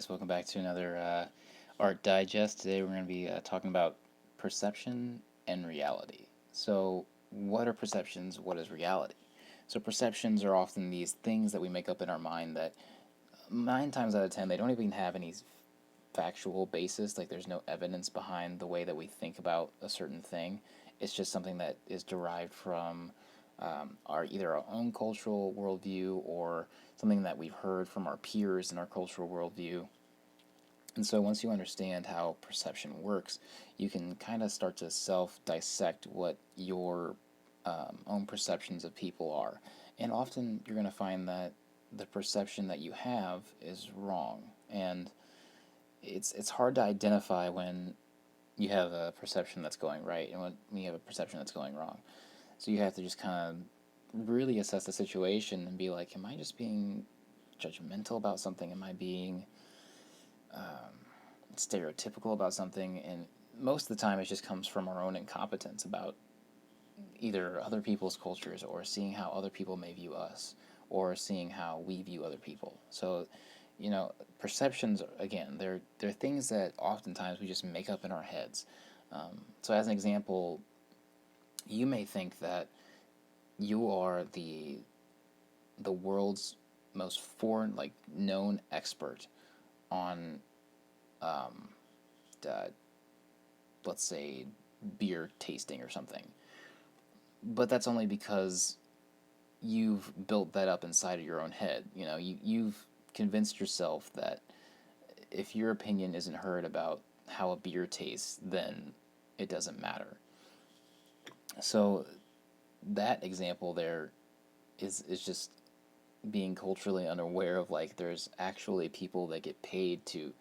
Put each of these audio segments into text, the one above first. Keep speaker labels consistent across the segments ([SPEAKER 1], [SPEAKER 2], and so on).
[SPEAKER 1] guys, welcome back to another Art Digest. Today we're going to be talking about perception and reality. So, what are perceptions? What is reality? So, perceptions are often these things that we make up in our mind that 9 times out of 10 they don't even have any factual basis. Like, there's no evidence behind the way that we think about a certain thing. It's just something that is derived from our either our own cultural worldview or something that we've heard from our peers in our cultural worldview. And so once you understand how perception works, you can kind of start to self dissect what your own perceptions of people are. And often you're going to find that the perception that you have is wrong. And it's hard to identify when you have a perception that's going right and when you have a perception that's going wrong. So you have to just kind of really assess the situation and be like, am I just being judgmental about something? Am I being stereotypical about something? And most of the time it just comes from our own incompetence about either other people's cultures or seeing how other people may view us or seeing how we view other people. So, perceptions, again, they're things that oftentimes we just make up in our heads. So as an example, you may think that you are the world's most foreign, like, known expert on uh, let's say beer tasting or something, but that's only because you've built that up inside of your own head. You've convinced yourself that if your opinion isn't heard about how a beer tastes, then it doesn't matter. So that example there is just being culturally unaware of, like, there's actually people that get paid to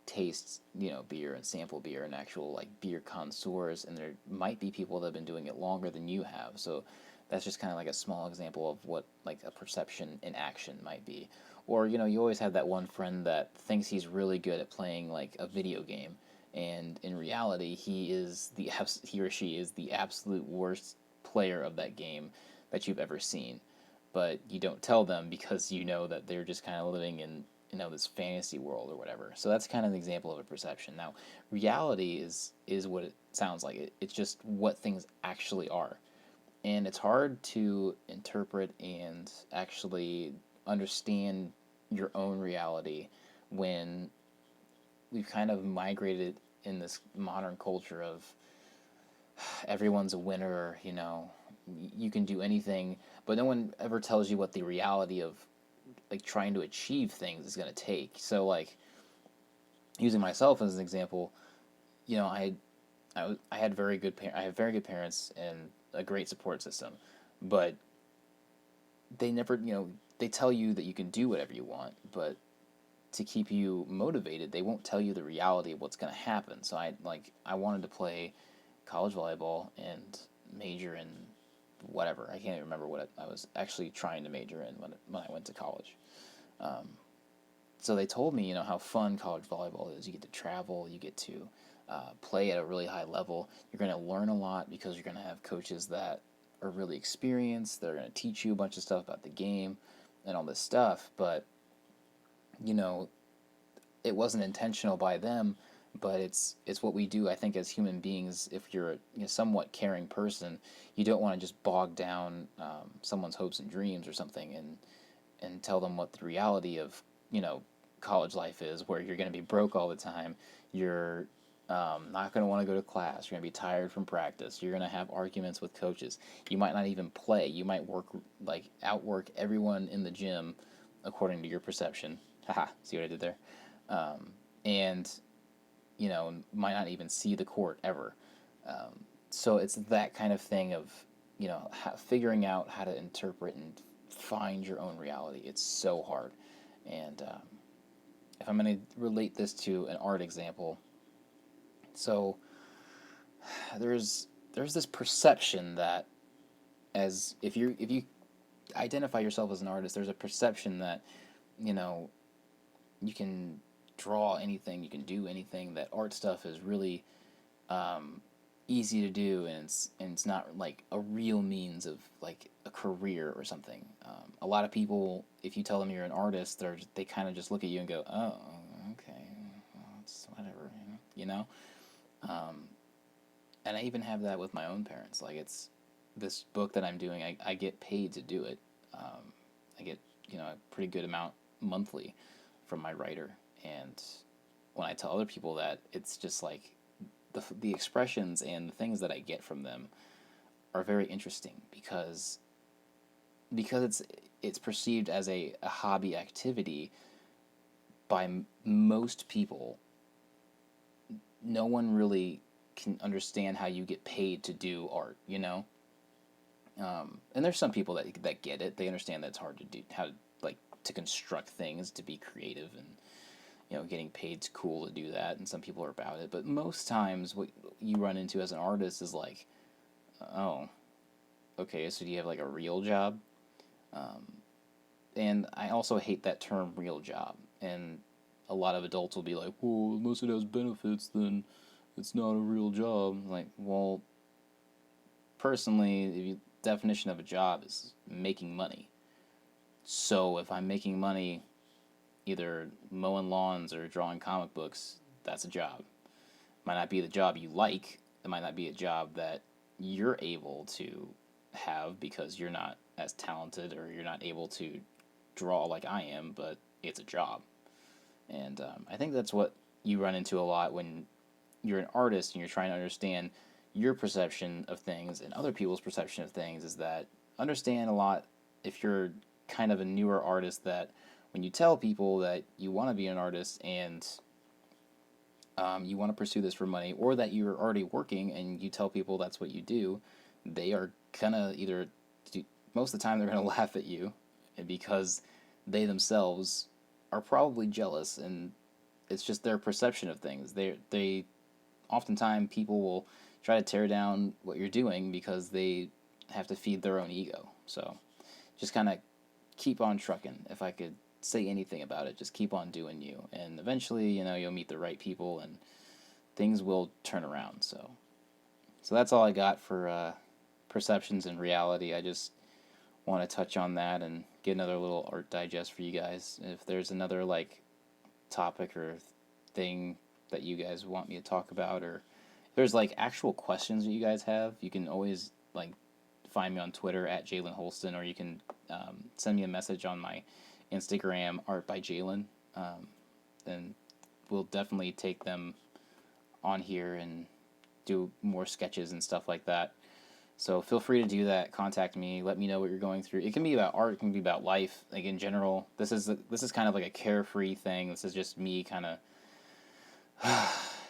[SPEAKER 1] taste beer and sample beer and actual, like, beer connoisseurs, and there might be people that have been doing it longer than you have. So that's just kind of like a small example of what, like, a perception in action might be. Or you always have that one friend that thinks he's really good at playing, like, a video game, and in reality he or she is the absolute worst player of that game that you've ever seen, but you don't tell them because you know that they're just kind of living in this fantasy world or whatever. So that's kind of an example of a perception. Now, reality is what it sounds like. It's just what things actually are, and it's hard to interpret and actually understand your own reality when we've kind of migrated in this modern culture of everyone's a winner. You can do anything, but no one ever tells you what the reality of, like, trying to achieve things is going to take. So, like, using myself as an example, I had I have very good parents and a great support system, but they never, they tell you that you can do whatever you want, but to keep you motivated, they won't tell you the reality of what's going to happen. So I wanted to play college volleyball and major in whatever. I can't even remember what I was actually trying to major in when I went to college. So they told me, how fun college volleyball is. You get to travel, you get to play at a really high level. You're going to learn a lot because you're going to have coaches that are really experienced. They're going to teach you a bunch of stuff about the game and all this stuff. But, it wasn't intentional by them, but it's what we do, I think, as human beings. If you're a somewhat caring person, you don't want to just bog down someone's hopes and dreams or something and tell them what the reality of college life is, where you're going to be broke all the time. You're not going to want to go to class. You're going to be tired from practice. You're going to have arguments with coaches. You might not even play. You might outwork everyone in the gym according to your perception. Haha, see what I did there? And might not even see the court ever. So it's that kind of thing of figuring out how to interpret and find your own reality. It's so hard. And if I'm going to relate this to an art example, so there's this perception that, as if you identify yourself as an artist, there's a perception that you can draw anything, you can do anything, that art stuff is really easy to do, and it's not like a real means of, like, a career or something. A lot of people, if you tell them you're an artist, they kind of just look at you and go, oh, you know? Um, and I even have that with my own parents. Like, it's this book that I'm doing, I get paid to do it. I get, a pretty good amount monthly from my writer. And when I tell other people that, it's just like the expressions and the things that I get from them are very interesting because it's perceived as a hobby activity by most people. No one really can understand how you get paid to do art, you know. And there's some people that get it. They understand that it's hard to do, how like to construct things, to be creative, and getting paid's cool to do that. And some people are about it. But most times, what you run into as an artist is like, oh, okay, so do you have like a real job? And I also hate that term, real job. And a lot of adults will be like, well, unless it has benefits, then it's not a real job. Like, well, personally, the definition of a job is making money. So if I'm making money either mowing lawns or drawing comic books, that's a job. It might not be the job you like. It might not be a job that you're able to have because you're not as talented or you're not able to draw like I am, but it's a job. And I think that's what you run into a lot when you're an artist and you're trying to understand your perception of things and other people's perception of things, is that understand a lot if you're kind of a newer artist, that when you tell people that you want to be an artist and you want to pursue this for money, or that you're already working and you tell people that's what you do, they are gonna either, most of the time, they're gonna laugh at you, because they themselves are probably jealous, and it's just their perception of things. They oftentimes people will try to tear down what you're doing because they have to feed their own ego. So just kind of keep on trucking. If I could say anything about it, just keep on doing you, and eventually, you'll meet the right people, and things will turn around. So that's all I got for perceptions and reality. I just want to touch on that and get another little art digest for you guys. If there's another like topic or thing that you guys want me to talk about, or if there's like actual questions that you guys have, you can always like find me on Twitter at Jalen Holston, or you can send me a message on my Instagram, Art by Jalen, and we'll definitely take them on here and do more sketches and stuff like that. So feel free to do that. Contact me. Let me know what you're going through. It can be about art. It can be about life. Like in general, this is kind of like a carefree thing. This is just me kind of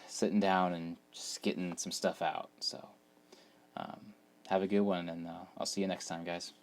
[SPEAKER 1] sitting down and just getting some stuff out. So have a good one, and I'll see you next time, guys.